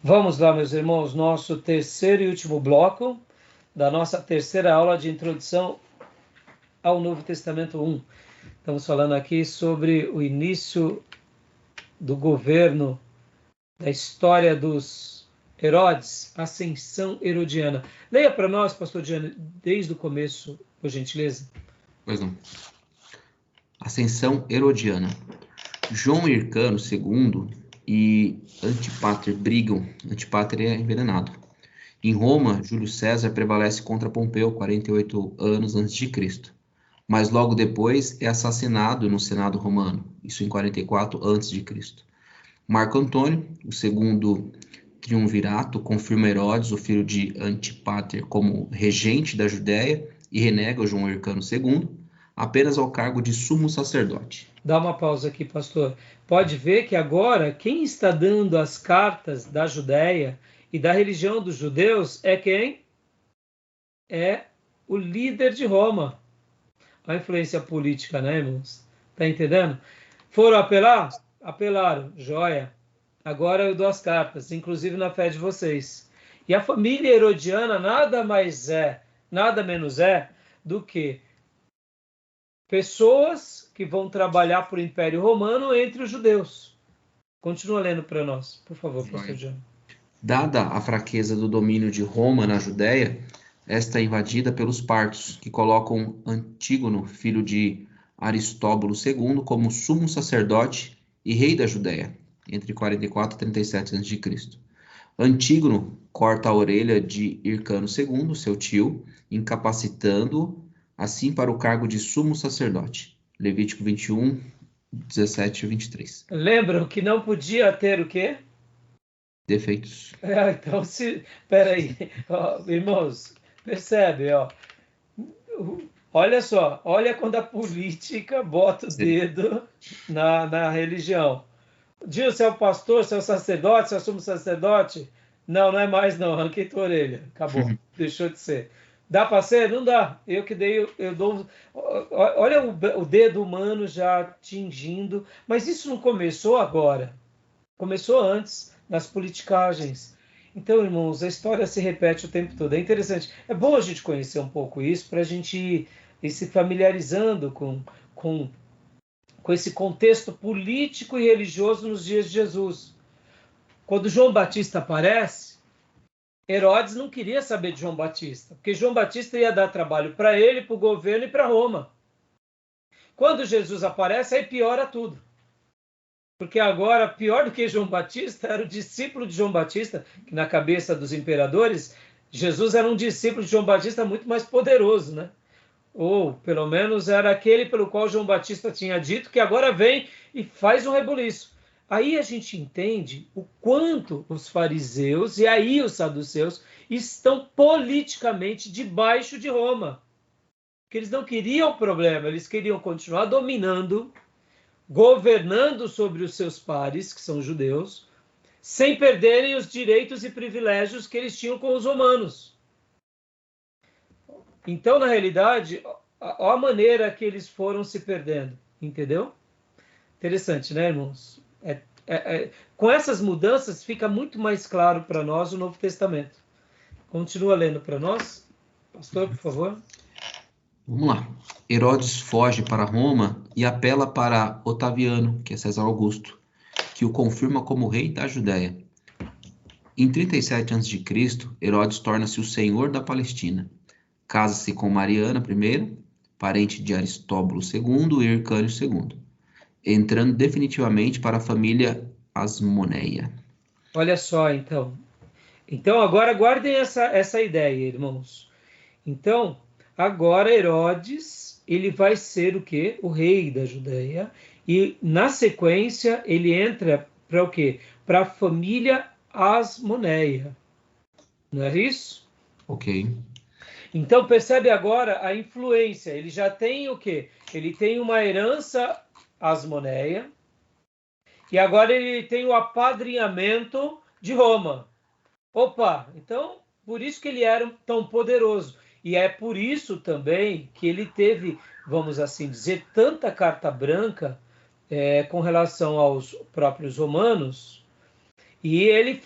Vamos lá, meus irmãos, nosso terceiro e último bloco da nossa terceira aula de introdução ao Novo Testamento 1. Estamos falando aqui sobre o início do governo, da história dos Herodes, ascensão herodiana. Leia para nós, pastor Diana, desde o começo, por gentileza. Pois não. Ascensão herodiana. João Hircano II e Antipater brigam. Antipater é envenenado. Em Roma, Júlio César prevalece contra Pompeu, 48 anos antes de Cristo. Mas logo depois é assassinado no Senado romano, isso em 44 antes de Cristo. Marco Antônio, o segundo triunvirato, confirma Herodes, o filho de Antipater, como regente da Judéia e renega João Hircano II, apenas ao cargo de sumo sacerdote. Dá uma pausa aqui, pastor. Pode ver que agora quem está dando as cartas da Judéia e da religião dos judeus é quem? É o líder de Roma. A influência política, né, irmãos? Tá entendendo? Foram apelar? Apelaram. Joia. Agora eu dou as cartas, inclusive na fé de vocês. E a família herodiana nada mais é, nada menos é do que pessoas que vão trabalhar para o Império Romano entre os judeus. Continua lendo para nós, por favor, pastor John. Dada a fraqueza do domínio de Roma na Judéia, esta é invadida pelos partos, que colocam Antígono, filho de Aristóbulo II, como sumo sacerdote e rei da Judéia, entre 44 e 37 a.C. Antígono corta a orelha de Hircano II, seu tio, incapacitando-o assim para o cargo de sumo sacerdote. Levítico 21, 17 e 23. Lembram que não podia ter o quê? Defeitos. Então, peraí, irmãos, percebe, ó. Olha só, olha quando a política bota o dedo na religião. Diz se é o pastor, se é o sacerdote, se é o sumo sacerdote. Não, não é mais não, arranquei tua orelha. Acabou, deixou de ser. Dá para ser? Não dá. Eu que dei, eu dou. Olha o dedo humano já atingindo. Mas isso não começou agora. Começou antes, nas politicagens. Então, irmãos, a história se repete o tempo todo. É interessante. É bom a gente conhecer um pouco isso para a gente ir se familiarizando com esse contexto político e religioso nos dias de Jesus. Quando João Batista aparece, Herodes não queria saber de João Batista, porque João Batista ia dar trabalho para ele, para o governo e para Roma. Quando Jesus aparece, aí piora tudo. Porque agora, pior do que João Batista, era o discípulo de João Batista, que na cabeça dos imperadores, Jesus era um discípulo de João Batista muito mais poderoso, né? Ou, pelo menos, era aquele pelo qual João Batista tinha dito que agora vem e faz um rebuliço. Aí a gente entende o quanto os fariseus e aí os saduceus estão politicamente debaixo de Roma. Porque eles não queriam problema, eles queriam continuar dominando, governando sobre os seus pares, que são judeus, sem perderem os direitos e privilégios que eles tinham com os romanos. Então, na realidade, olha a maneira que eles foram se perdendo, entendeu? Interessante, né, irmãos? Com essas mudanças, fica muito mais claro para nós o Novo Testamento. Continua lendo para nós. Pastor, por favor. Vamos lá. Herodes foge para Roma e apela para Otaviano, que é César Augusto, que o confirma como rei da Judéia. Em 37 a.C., Herodes torna-se o senhor da Palestina. Casa-se com Mariana I, parente de Aristóbulo II e Hircânio II, entrando definitivamente para a família Asmoneia. Olha só, então. Então, agora guardem essa ideia, irmãos. Então, agora Herodes, ele vai ser o quê? O rei da Judéia. E, na sequência, ele entra para o quê? Para a família Asmoneia. Não é isso? Ok. Então, percebe agora a influência. Ele já tem o quê? Ele tem uma herança asmoneia e agora ele tem o apadrinhamento de Roma. Opa, então, por isso que ele era tão poderoso. E é por isso também que ele teve, vamos assim dizer, tanta carta branca com relação aos próprios romanos E ele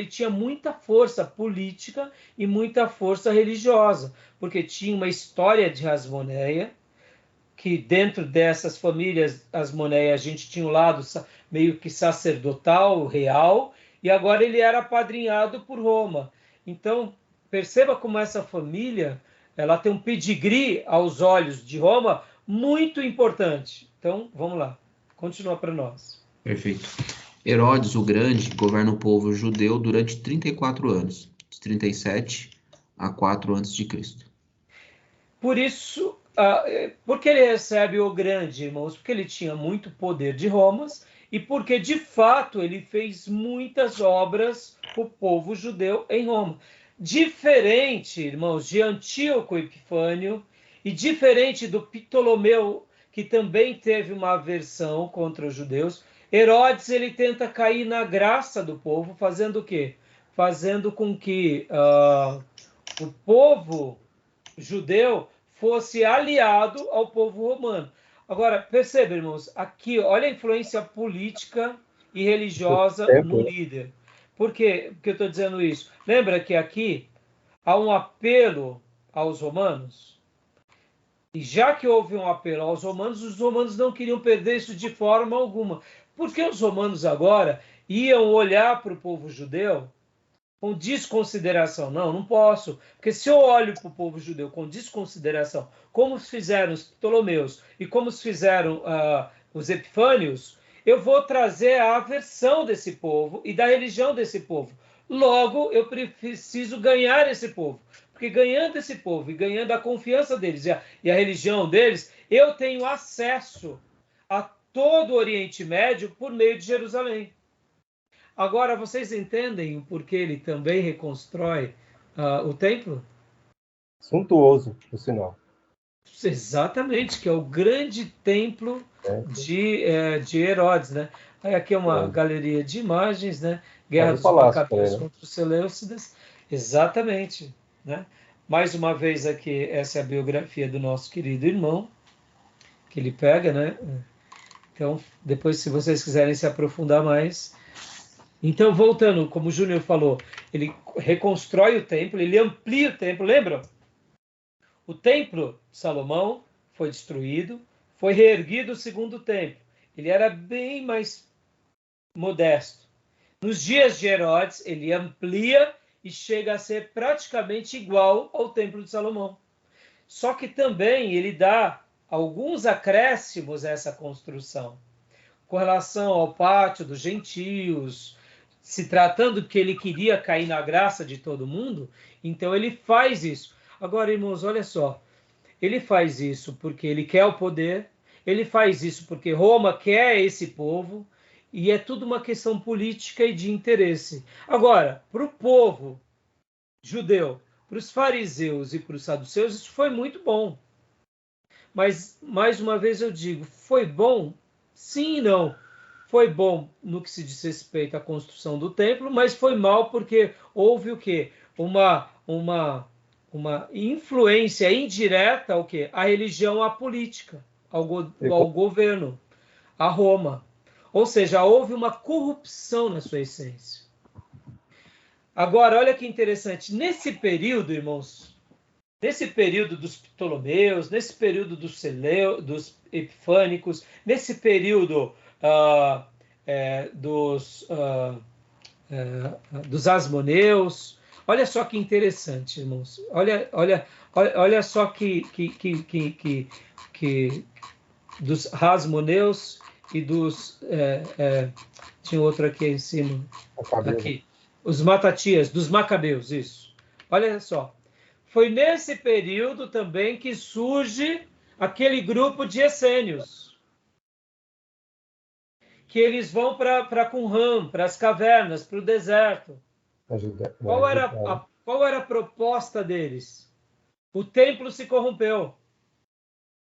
tinha muita força política e muita força religiosa, porque tinha uma história de Hasmoneia, que dentro dessas famílias Hasmoneia a gente tinha um lado meio que sacerdotal, real, e agora ele era apadrinhado por Roma. Então, perceba como essa família, ela tem um pedigree aos olhos de Roma muito importante. Então, vamos lá. Continua para nós. Perfeito. Herodes o Grande governa o povo judeu durante 34 anos, de 37 a 4 a.C. Por isso, por que ele recebe o grande, irmãos? Porque ele tinha muito poder de Roma e porque, de fato, ele fez muitas obras para o povo judeu em Roma. Diferente, irmãos, de Antíoco Epifânio e diferente do Ptolomeu, que também teve uma aversão contra os judeus, Herodes ele tenta cair na graça do povo, fazendo o quê? Fazendo com que o povo judeu fosse aliado ao povo romano. Agora, perceba, irmãos, aqui, olha a influência política e religiosa no líder. Por quê que eu estou dizendo isso? Lembra que aqui há um apelo aos romanos? E já que houve um apelo aos romanos, os romanos não queriam perder isso de forma alguma. Porque os romanos agora iam olhar para o povo judeu com desconsideração. Não, não posso. Porque se eu olho para o povo judeu com desconsideração, como fizeram os Ptolomeus e como fizeram os Epifânios, eu vou trazer a aversão desse povo e da religião desse povo. Logo, eu preciso ganhar esse povo. Porque ganhando esse povo e ganhando a confiança deles e a religião deles, eu tenho acesso a todo o Oriente Médio por meio de Jerusalém. Agora, vocês entendem o porquê ele também reconstrói o templo? Suntuoso, por sinal. Exatamente, que é o grande templo de Herodes, né? Aí aqui é uma galeria de imagens, né? Guerra dos Macabeus contra os Seleucidas. Exatamente, né? Mais uma vez aqui, essa é a biografia do nosso querido irmão, que ele pega, né? Então, depois, se vocês quiserem se aprofundar mais. Então, voltando, como o Júnior falou, ele reconstrói o templo, ele amplia o templo, lembram? O templo de Salomão foi destruído, foi reerguido o segundo templo. Ele era bem mais modesto. Nos dias de Herodes, ele amplia e chega a ser praticamente igual ao templo de Salomão. Só que também ele dá alguns acréscimos a essa construção, com relação ao pátio dos gentios, se tratando que ele queria cair na graça de todo mundo, então ele faz isso. Agora, irmãos, olha só, ele faz isso porque ele quer o poder, ele faz isso porque Roma quer esse povo, e é tudo uma questão política e de interesse. Agora, para o povo judeu, para os fariseus e para os saduceus, isso foi muito bom. Mas, mais uma vez eu digo, foi bom? Sim e não. Foi bom no que se diz respeito à construção do templo, mas foi mal porque houve o quê? Uma influência indireta ao quê? À religião, à política, ao governo, a Roma. Ou seja, houve uma corrupção na sua essência. Agora, olha que interessante. Nesse período, irmãos, nesse período dos Ptolomeus, nesse período dos Epifânicos, nesse período dos Asmoneus, olha só que interessante, irmãos. Olha só que dos Asmoneus e dos tinha outro aqui em cima, aqui, os Matatias, dos Macabeus, isso. Olha só. Foi nesse período também que surge aquele grupo de essênios, que eles vão para Qumran, para as cavernas, para o deserto. Qual era a proposta deles? O templo se corrompeu.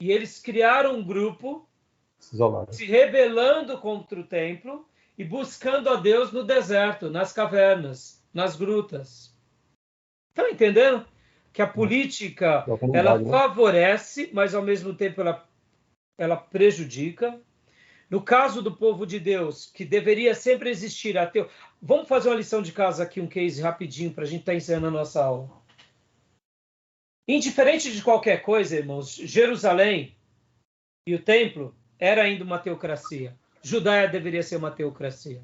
E eles criaram um grupo se rebelando contra o templo e buscando a Deus no deserto, nas cavernas, nas grutas. Estão entendendo? Que a política ela favorece, mas ao mesmo tempo ela prejudica. No caso do povo de Deus, que deveria sempre existir ateu. Vamos fazer uma lição de casa aqui, um case rapidinho, para a gente estar encerrando a nossa aula. Indiferente de qualquer coisa, irmãos, Jerusalém e o templo era ainda uma teocracia. Judéia deveria ser uma teocracia.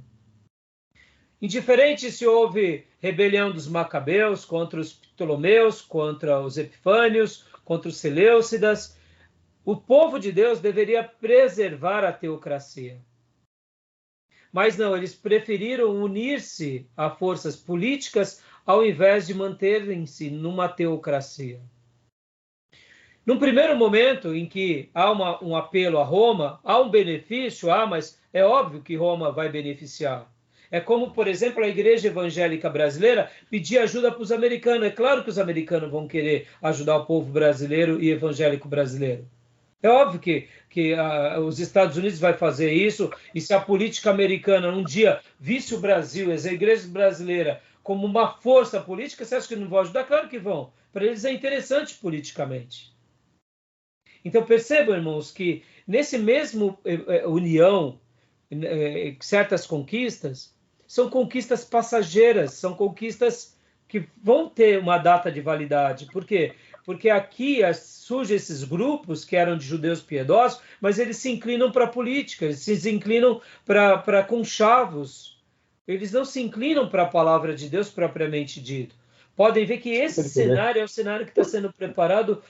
Indiferente se houve rebelião dos Macabeus contra os Ptolomeus, contra os Epifânios, contra os Seleucidas, o povo de Deus deveria preservar a teocracia. Mas não, eles preferiram unir-se a forças políticas ao invés de manterem-se numa teocracia. Num primeiro momento em que há um apelo a Roma, há um benefício, mas é óbvio que Roma vai beneficiar. É como, por exemplo, a Igreja Evangélica Brasileira pedir ajuda para os americanos. É claro que os americanos vão querer ajudar o povo brasileiro e evangélico brasileiro. É óbvio que os Estados Unidos vai fazer isso, e se a política americana um dia visse o Brasil, as igrejas brasileiras, como uma força política, você acha que não vão ajudar? Claro que vão. Para eles é interessante politicamente. Então percebam, irmãos, que nesse mesmo união, certas conquistas, são conquistas passageiras, são conquistas que vão ter uma data de validade. Por quê? Porque aqui surgem esses grupos que eram de judeus piedosos, mas eles se inclinam para a política, eles se inclinam para conchavos. Eles não se inclinam para a palavra de Deus propriamente dito. Podem ver que esse cenário é o cenário que está sendo preparado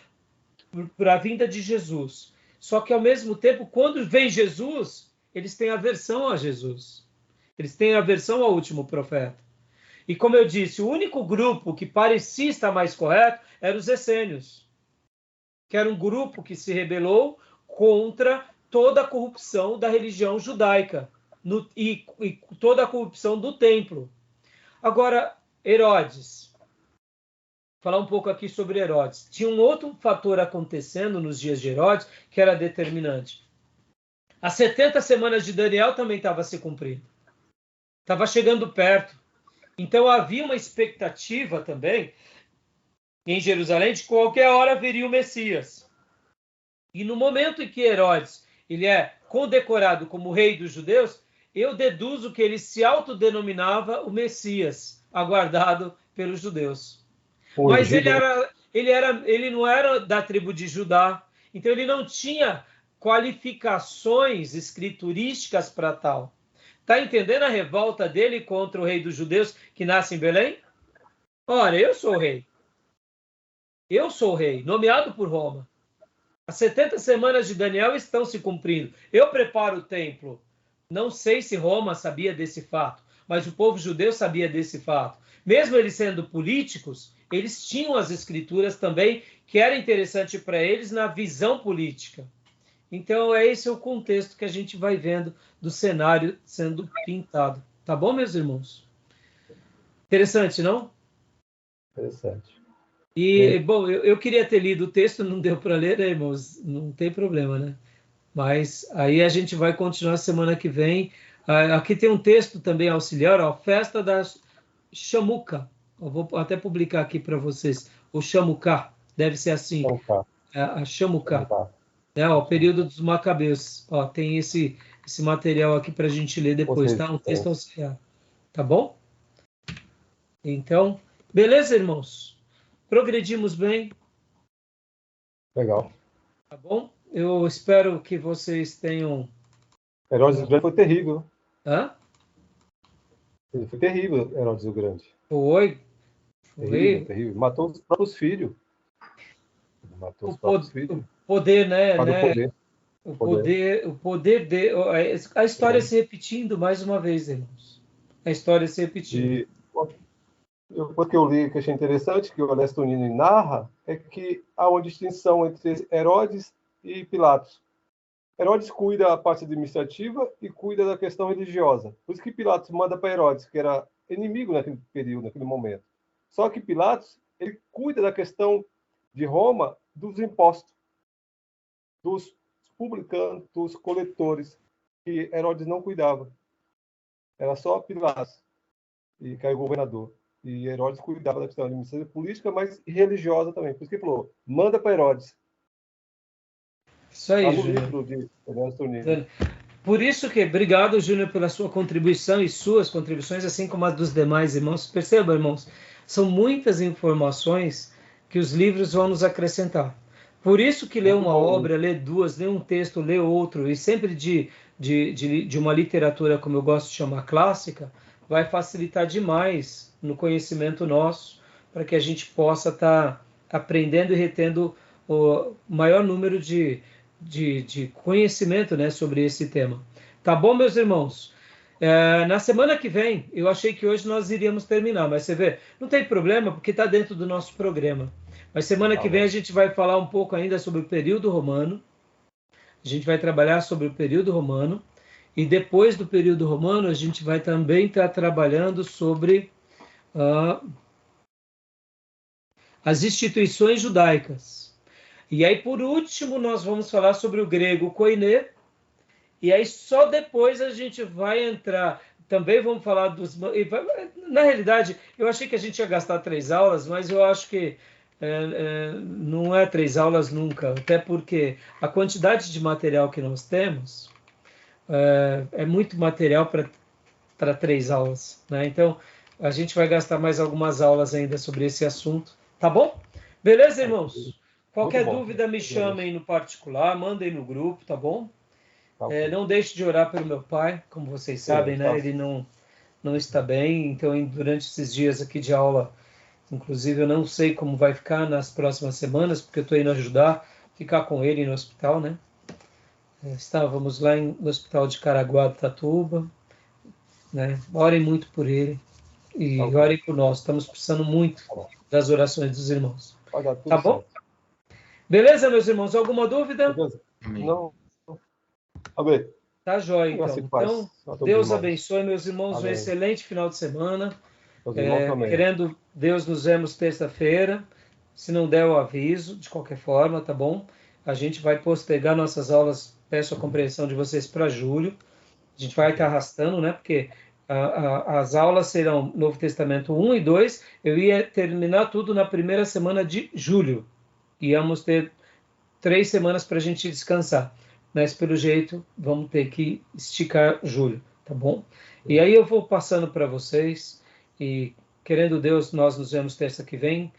para a vinda de Jesus. Só que, ao mesmo tempo, quando vem Jesus, eles têm aversão a Jesus. Eles têm aversão ao último profeta. E, como eu disse, o único grupo que parecia estar mais correto era os essênios, que era um grupo que se rebelou contra toda a corrupção da religião judaica e toda a corrupção do templo. Agora, Herodes. Falar um pouco aqui sobre Herodes. Tinha um outro fator acontecendo nos dias de Herodes que era determinante. As 70 semanas de Daniel também estavam se cumprindo. Estava chegando perto. Então havia uma expectativa também em Jerusalém de que qualquer hora viria o Messias. E no momento em que Herodes ele é condecorado como rei dos judeus, eu deduzo que ele se autodenominava o Messias, aguardado pelos judeus. Mas ele não era da tribo de Judá, então ele não tinha qualificações escriturísticas para tal. Está entendendo a revolta dele contra o rei dos judeus que nasce em Belém? Ora, eu sou o rei. Eu sou o rei, nomeado por Roma. As 70 semanas de Daniel estão se cumprindo. Eu preparo o templo. Não sei se Roma sabia desse fato, mas o povo judeu sabia desse fato. Mesmo eles sendo políticos, eles tinham as escrituras também, que era interessante para eles na visão política. Então, esse é o contexto que a gente vai vendo do cenário sendo pintado. Tá bom, meus irmãos? Interessante, não? Interessante. E, bom, eu queria ter lido o texto, não deu para ler, né, irmãos? Não tem problema, né? Mas aí a gente vai continuar semana que vem. Aqui tem um texto também auxiliar, ó, Festa da Chamuca. Eu vou até publicar aqui para vocês. O Chamucá, deve ser assim. A Chamucá. O período dos Macabeus. Ó, tem esse material aqui para a gente ler depois, tá? Um texto auxiliar. Tá bom? Então, beleza, irmãos? Progredimos bem. Legal. Tá bom? Eu espero que vocês tenham... Herodes o Grande foi terrível. Hã? Ele foi terrível, Herodes o Grande. Foi. Terrível. Matou os próprios filhos. Matou os próprios filhos. O poder, né? O poder. O poder de... A história se repetindo mais uma vez, irmãos. A história se repetindo. O que eu li que achei interessante, que o Ernesto Nini narra, é que há uma distinção entre Herodes e Pilatos. Herodes cuida da parte administrativa e cuida da questão religiosa. Por isso que Pilatos manda para Herodes, que era inimigo naquele período, naquele momento. Só que Pilatos, ele cuida da questão de Roma, dos impostos, dos publicanos, dos coletores, que Herodes não cuidava. Era só Pilatos, e caiu o governador. E Herodes cuidava da questão administrativa política, mas religiosa também. Por isso que ele falou, manda para Herodes. Isso aí, Júlio. Livro de Ernesto Nini. Por isso que, obrigado, Júnior, pela sua contribuição e suas contribuições, assim como as dos demais irmãos. Percebam, irmãos, são muitas informações que os livros vão nos acrescentar. Por isso que ler Muito uma bom. obra, ler duas, ler um texto, ler outro, e sempre de uma literatura, como eu gosto de chamar, clássica, vai facilitar demais no conhecimento nosso, para que a gente possa estar aprendendo e retendo o maior número de conhecimento, né, sobre esse tema. Tá bom, meus irmãos? Na semana que vem, eu achei que hoje nós iríamos terminar, mas você vê, não tem problema, porque está dentro do nosso programa. Mas semana que vem a gente vai falar um pouco ainda sobre o período romano. A gente vai trabalhar sobre o período romano. E depois do período romano, a gente vai também estar trabalhando sobre as instituições judaicas. E aí, por último, nós vamos falar sobre o grego koiné. E aí, só depois a gente vai entrar. Também vamos falar dos. Na realidade, eu achei que a gente ia gastar 3 aulas, mas eu acho que não é 3 aulas nunca. Até porque a quantidade de material que nós temos é muito material para 3 aulas, né? Então, a gente vai gastar mais algumas aulas ainda sobre esse assunto. Tá bom? Beleza, irmãos? Qualquer dúvida, me chamem no particular, mandem no grupo, tá bom? Não deixe de orar pelo meu pai, como vocês sabem, né? Ele não está bem, então durante esses dias aqui de aula, inclusive eu não sei como vai ficar nas próximas semanas, porque eu estou indo ajudar, ficar com ele no hospital, né? Estávamos lá no hospital de Caraguatatuba, né? Orem muito por ele e orem por nós, estamos precisando muito das orações dos irmãos. Vai dar tudo tá bom? Certo. Beleza, meus irmãos? Alguma dúvida? Beleza? Não. Amém. Tá jóia, então. Então, Deus abençoe, meus irmãos. Amém. Um excelente final de semana. Também. Querendo Deus, nos vemos terça-feira. Se não der o aviso, de qualquer forma, tá bom? A gente vai postergar nossas aulas. Peço a compreensão de vocês para julho. A gente vai estar arrastando, né? Porque as aulas serão Novo Testamento 1 e 2. Eu ia terminar tudo na primeira semana de julho. Íamos ter 3 semanas para a gente descansar. Mas, pelo jeito, vamos ter que esticar julho, tá bom? E aí eu vou passando para vocês, e querendo Deus, nós nos vemos terça que vem,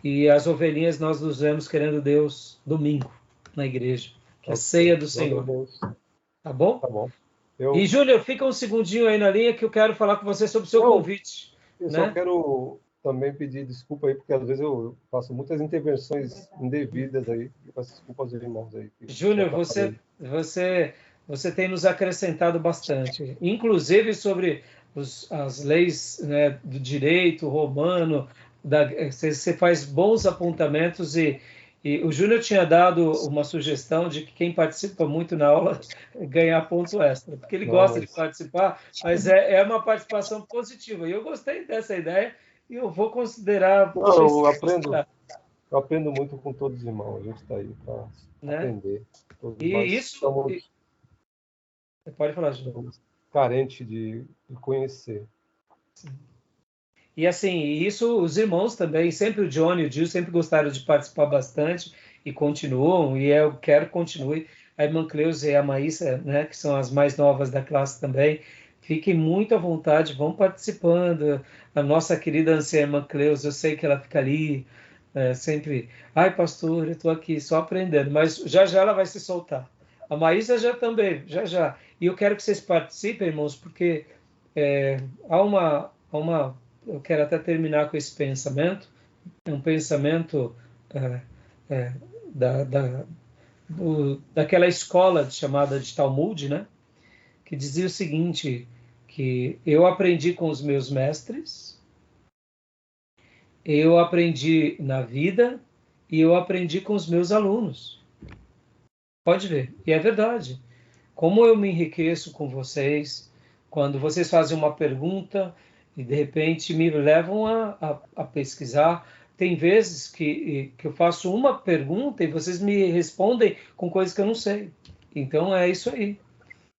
e as ovelhinhas nós nos vemos, querendo Deus, domingo, na igreja, que é a ceia do Senhor. Tá bom? Tá bom. E, Júnior, fica um segundinho aí na linha, que eu quero falar com você sobre o seu convite. Eu só quero também pedir desculpa aí, porque às vezes eu faço muitas intervenções indevidas aí. Peço desculpa aos irmãos aí. Júnior, você tem nos acrescentado bastante, inclusive sobre as leis, né, do direito romano. Você faz bons apontamentos e o Júnior tinha dado uma sugestão de que quem participa muito na aula ganhar ponto extra, porque ele gosta de participar, mas é uma participação positiva. E eu gostei dessa ideia e eu vou considerar. Eu aprendo muito com todos os irmãos. A gente está aí para aprender. Todos Você pode falar, Júnior. Carente de conhecer. Sim. E assim, isso os irmãos também, sempre o Johnny e o Gil sempre gostaram de participar bastante e continuam, e eu quero que continue. A irmã Cleusa e a Maísa, né, que são as mais novas da classe também, fiquem muito à vontade, vão participando. A nossa querida anciã irmã Cleusa, eu sei que ela fica ali sempre, ai pastor, eu estou aqui só aprendendo, mas já ela vai se soltar. A Maísa já também, já. E eu quero que vocês participem, irmãos, porque eu quero até terminar com esse pensamento, é um pensamento daquela escola chamada de Talmud, né? Que dizia o seguinte, que eu aprendi com os meus mestres, eu aprendi na vida e eu aprendi com os meus alunos. Pode ver, e é verdade. Como eu me enriqueço com vocês, quando vocês fazem uma pergunta e de repente me levam a pesquisar. Tem vezes que eu faço uma pergunta e vocês me respondem com coisas que eu não sei. Então é isso aí,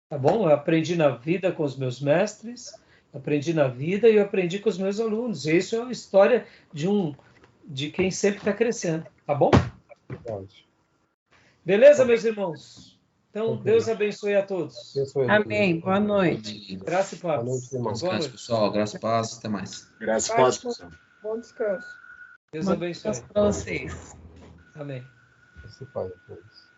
tá bom? Eu aprendi na vida com os meus mestres, aprendi na vida e eu aprendi com os meus alunos. E isso é uma história de quem sempre está crescendo, tá bom? Beleza, meus irmãos? Então, Ok. Deus abençoe a todos. Abençoe. Amém. Boa noite. Graça e paz. Boa noite, irmão. Boa Descanse, noite. pessoal. Graças a paz. Até mais. Graças a Deus, pessoal. Bom descanso. Deus Bom abençoe. descanso para vocês. Amém. Esse pai a todos.